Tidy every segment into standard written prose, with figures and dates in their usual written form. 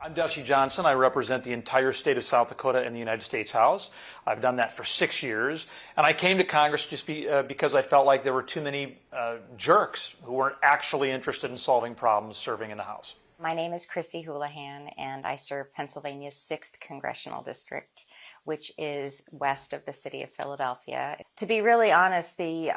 I'm Dusty Johnson. I represent the entire state of South Dakota in the United States House. I've done that for 6 years. And I came to Congress just because I felt like there were too many jerks who weren't actually interested in solving problems serving in the House. My name is Chrissy Houlihan, and I serve Pennsylvania's 6th Congressional District, which is west of the city of Philadelphia. To be really honest, the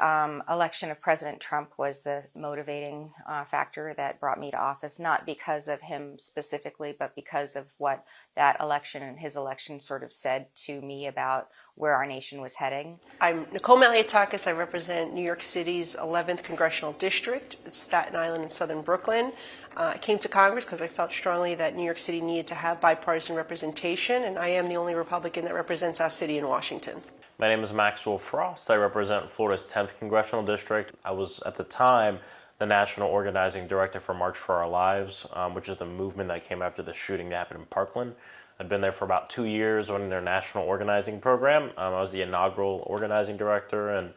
election of President Trump was the motivating factor that brought me to office, not because of him specifically, but because of what that election and his election sort of said to me about where our nation was heading. I'm Nicole Maliotakis. I represent New York City's 11th Congressional District. It's Staten Island and Southern Brooklyn. I came to Congress because I felt strongly that New York City needed to have bipartisan representation, and I am the only Republican that represents our city in Washington. My name is Maxwell Frost. I represent Florida's 10th Congressional District. I was, at the time, the National Organizing Director for March for Our Lives, which is the movement that came after the shooting that happened in Parkland. I'd been there for about 2 years running their national organizing program. I was the inaugural organizing director and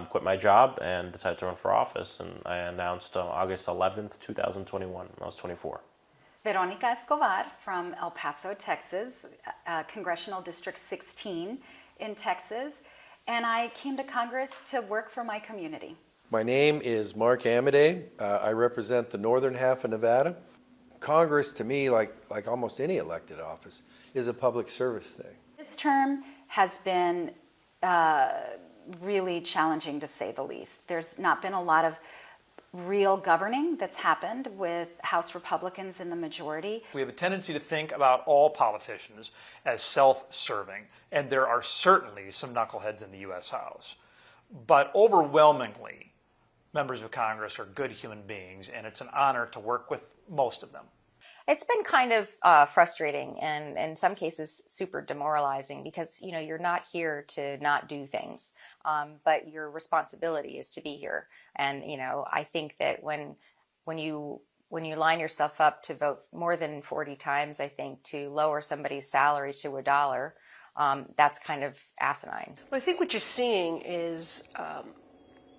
quit my job and decided to run for office. And I announced August 11th, 2021. I was 24. Veronica Escobar from El Paso, Texas, Congressional District 16 in Texas. And I came to Congress to work for my community. My name is Mark Amadei. I represent the northern half of Nevada. Congress, to me, like almost any elected office, is a public service thing. This term has been really challenging, to say the least. There's not been a lot of real governing that's happened with House Republicans in the majority. We have a tendency to think about all politicians as self-serving, and there are certainly some knuckleheads in the U.S. House. But overwhelmingly, members of Congress are good human beings, and it's an honor to work with most of them. It's been kind of frustrating and in some cases super demoralizing because, you know, you're not here to not do things, but your responsibility is to be here. And, you know, I think that when you line yourself up to vote more than 40 times, I think, to lower somebody's salary to $1, that's kind of asinine. Well, I think what you're seeing is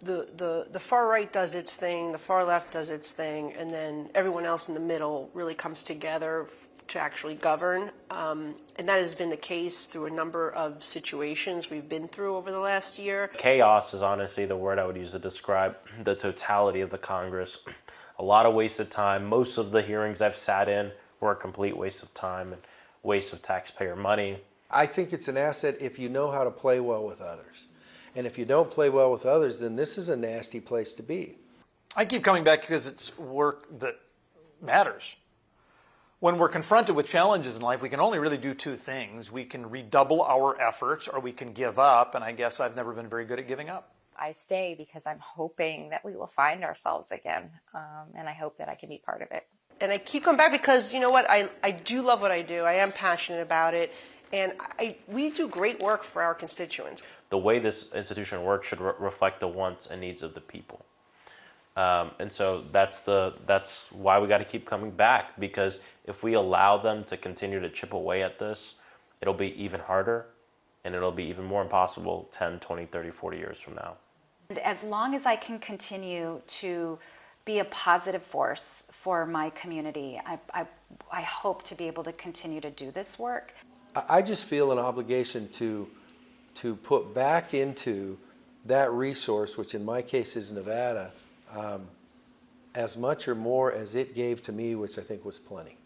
the far right does its thing, the far left does its thing, and then everyone else in the middle really comes together to actually govern. And that has been the case through a number of situations we've been through over the last year. Chaos is honestly the word I would use to describe the totality of the Congress. A lot of wasted time. Most of the hearings I've sat in were a complete waste of time and waste of taxpayer money. I think it's an asset if you know how to play well with others. And if you don't play well with others, then this is a nasty place to be. I keep coming back because it's work that matters. When we're confronted with challenges in life, we can only really do two things. We can redouble our efforts or we can give up, and I guess I've never been very good at giving up. I stay because I'm hoping that we will find ourselves again, and I hope that I can be part of it. And I keep coming back because, you know what, I do love what I do. I am passionate about it, and we do great work for our constituents. The way this institution works should reflect the wants and needs of the people. And so that's why we got to keep coming back, because if we allow them to continue to chip away at this, it'll be even harder and it'll be even more impossible 10, 20, 30, 40 years from now. And as long as I can continue to be a positive force for my community, I hope to be able to continue to do this work. I just feel an obligation to put back into that resource, which in my case is Nevada, as much or more as it gave to me, which I think was plenty.